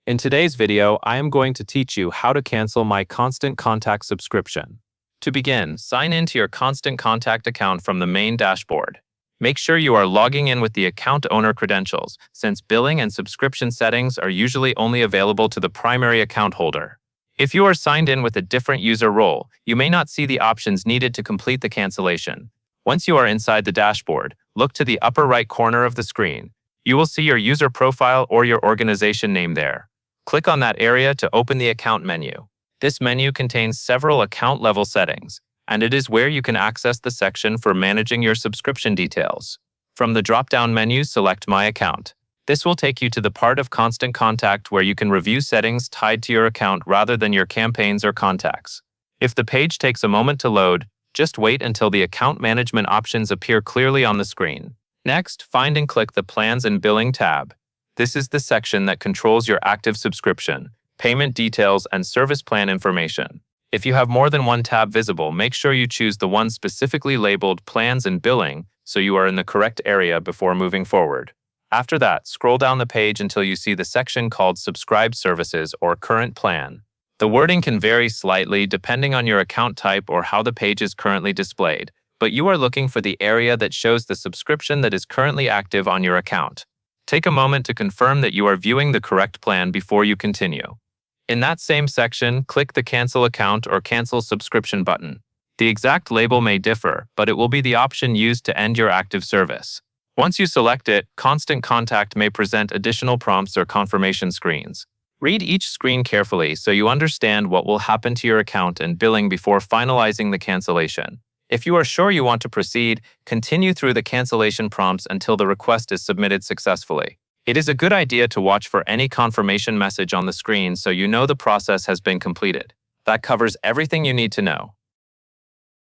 In today's video, I am going to teach you how to cancel my Constant Contact subscription. To begin, sign into your Constant Contact account from the main dashboard. Make sure you are logging in with the account owner credentials, since billing and subscription settings are usually only available to the primary account holder. If you are signed in with a different user role, you may not see the options needed to complete the cancellation. Once you are inside the dashboard, look to the upper right corner of the screen. You will see your user profile or your organization name there. Click on that area to open the account menu. This menu contains several account-level settings, and it is where you can access the section for managing your subscription details. From the drop-down menu, select My Account. This will take you to the part of Constant Contact where you can review settings tied to your account rather than your campaigns or contacts. If the page takes a moment to load, just wait until the account management options appear clearly on the screen. Next, find and click the Plans and Billing tab. This is the section that controls your active subscription, payment details, and service plan information. If you have more than one tab visible, make sure you choose the one specifically labeled Plans and Billing so you are in the correct area before moving forward. After that, scroll down the page until you see the section called Subscribed Services or Current Plan. The wording can vary slightly depending on your account type or how the page is currently displayed, but you are looking for the area that shows the subscription that is currently active on your account. Take a moment to confirm that you are viewing the correct plan before you continue. In that same section, click the Cancel Account or Cancel Subscription button. The exact label may differ, but it will be the option used to end your active service. Once you select it, Constant Contact may present additional prompts or confirmation screens. Read each screen carefully so you understand what will happen to your account and billing before finalizing the cancellation. If you are sure you want to proceed, continue through the cancellation prompts until the request is submitted successfully. It is a good idea to watch for any confirmation message on the screen so you know the process has been completed. That covers everything you need to know.